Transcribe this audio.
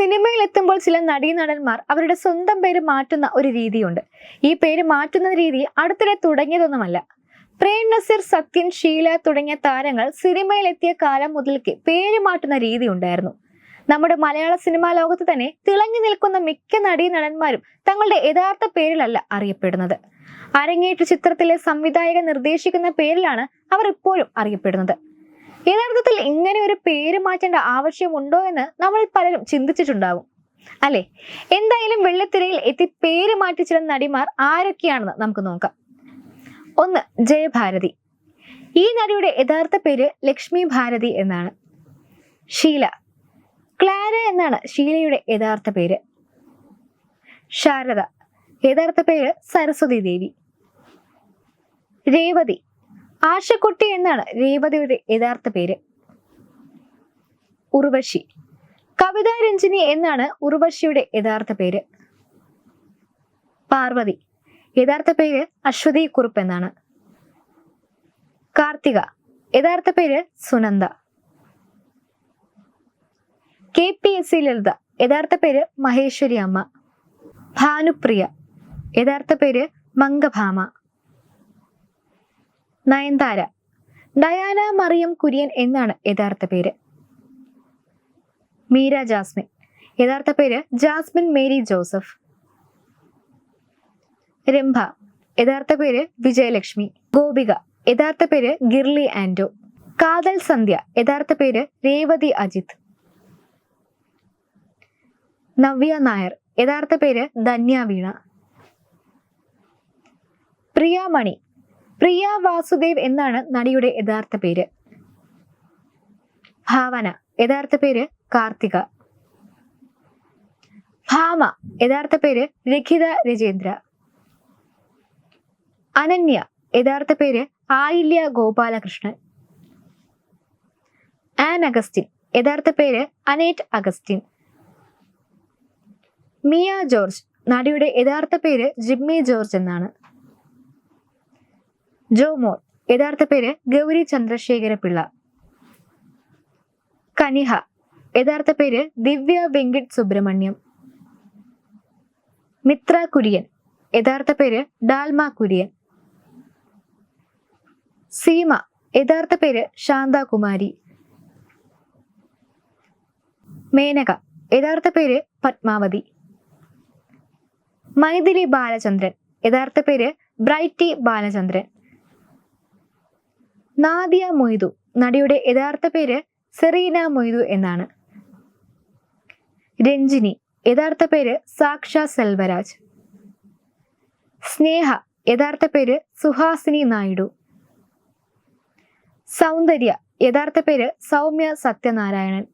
സിനിമയിൽ എത്തുമ്പോൾ ചില നടീനടന്മാർ അവരുടെ സ്വന്തം പേര് മാറ്റുന്ന ഒരു രീതിയുണ്ട്. ഈ പേര് മാറ്റുന്ന രീതി അടുത്തിടെ തുടങ്ങിയതൊന്നുമല്ല. പ്രേം നസീർ, സത്യൻ, ഷീല തുടങ്ങിയ താരങ്ങൾ സിനിമയിൽ എത്തിയ കാലം മുതൽക്ക് പേര് മാറ്റുന്ന രീതി ഉണ്ടായിരുന്നു. നമ്മുടെ മലയാള സിനിമാ ലോകത്ത് തന്നെ തിളങ്ങി നിൽക്കുന്ന മിക്ക നടീനടന്മാരും തങ്ങളുടെ യഥാർത്ഥ പേരിലല്ല അറിയപ്പെടുന്നത്. അരങ്ങേറ്റ ചിത്രത്തിലെ സംവിധായകൻ നിർദ്ദേശിക്കുന്ന പേരിലാണ് അവർ ഇപ്പോഴും അറിയപ്പെടുന്നത്. യഥാർത്ഥത്തിൽ ഇങ്ങനെ ഒരു പേര് മാറ്റേണ്ട ആവശ്യമുണ്ടോ എന്ന് നമ്മൾ പലരും ചിന്തിച്ചിട്ടുണ്ടാവും, അല്ലെ? എന്തായാലും വെള്ളിത്തിരയിൽ എത്തി പേര് മാറ്റി ചില നടിമാർ ആരൊക്കെയാണെന്ന് നമുക്ക് നോക്കാം. 1. ജയഭാരതി. ഈ നടിയുടെ യഥാർത്ഥ പേര് ലക്ഷ്മി ഭാരതി എന്നാണ്. ഷീല. ക്ലാര എന്നാണ് ഷീലയുടെ യഥാർത്ഥ പേര്. ശാരദ. യഥാർത്ഥ പേര് സരസ്വതി ദേവി. രേവതി. ആശക്കുട്ടി എന്നാണ് രേവതിയുടെ യഥാർത്ഥ പേര്. ഉർവശി. കവിതാ രഞ്ജിനി എന്നാണ് ഉർവശിയുടെ യഥാർത്ഥ പേര്. പാർവതി. യഥാർത്ഥ പേര് അശ്വതി കുറുപ്പ് എന്നാണ്. കാർത്തിക. യഥാർത്ഥ പേര് സുനന്ദ. KPSC ലളിത. യഥാർത്ഥ പേര് മഹേശ്വരി അമ്മ. ഭാനുപ്രിയ. യഥാർത്ഥ പേര് മംഗഭാമ. നയൻതാര. ഡയാന മറിയം കുര്യൻ എന്നാണ് യഥാർത്ഥ പേര്. മീര ജാസ്മിൻ. യഥാർത്ഥ പേര് ജാസ്മിൻ മേരി ജോസഫ്. രംഭ. യഥാർത്ഥ പേര് വിജയലക്ഷ്മി. ഗോപിക. യഥാർത്ഥ പേര് ഗിർലി ആൻഡോ. കാതൽ സന്ധ്യ. യഥാർത്ഥ പേര് രേവതി അജിത്. നവ്യ നായർ. യഥാർത്ഥ പേര് ധന്യ വീണ. പ്രിയ മണി. പ്രിയ വാസുദേവ് എന്നാണ് നടിയുടെ യഥാർത്ഥ പേര്. ഭാവന. യഥാർത്ഥ പേര് കാർത്തിക. ഭാമ. യഥാർത്ഥ പേര് രഖിത രജേന്ദ്ര. അനന്യ. യഥാർത്ഥ പേര് ആയില്യ ഗോപാലകൃഷ്ണൻ. An Augustine. യഥാർത്ഥ പേര് അനേറ്റ് അഗസ്റ്റിൻ. മിയ ജോർജ്. നടിയുടെ യഥാർത്ഥ പേര് ജിമ്മി ജോർജ് എന്നാണ്. ജോമോൾ. യഥാർത്ഥ പേര് ഗൗരി ചന്ദ്രശേഖര പിള്ള. കനിഹ. യഥാർത്ഥ പേര് ദിവ്യ വെങ്കിട്ട് സുബ്രഹ്മണ്യം. മിത്ര കുര്യൻ. യഥാർത്ഥ പേര് ഡാൽമ കുര്യൻ. സീമ. യഥാർത്ഥ പേര് ശാന്താകുമാരി. മേനക. യഥാർത്ഥ പേര് പത്മാവതി. മൈഥിലി ബാലചന്ദ്രൻ. യഥാർത്ഥ പേര് ബ്രൈറ്റി ബാലചന്ദ്രൻ. നാദിയ മൊയ്തു. നടിയുടെ യഥാർത്ഥ പേര് സെറീന മൊയ്തു എന്നാണ്. രഞ്ജിനി. യഥാർത്ഥ പേര് സാക്ഷ സെൽവരാജ്. സ്നേഹ. യഥാർത്ഥ പേര് സുഹാസിനി നായിഡു. സൗന്ദര്യ. യഥാർത്ഥ പേര് സൗമ്യ സത്യനാരായണൻ.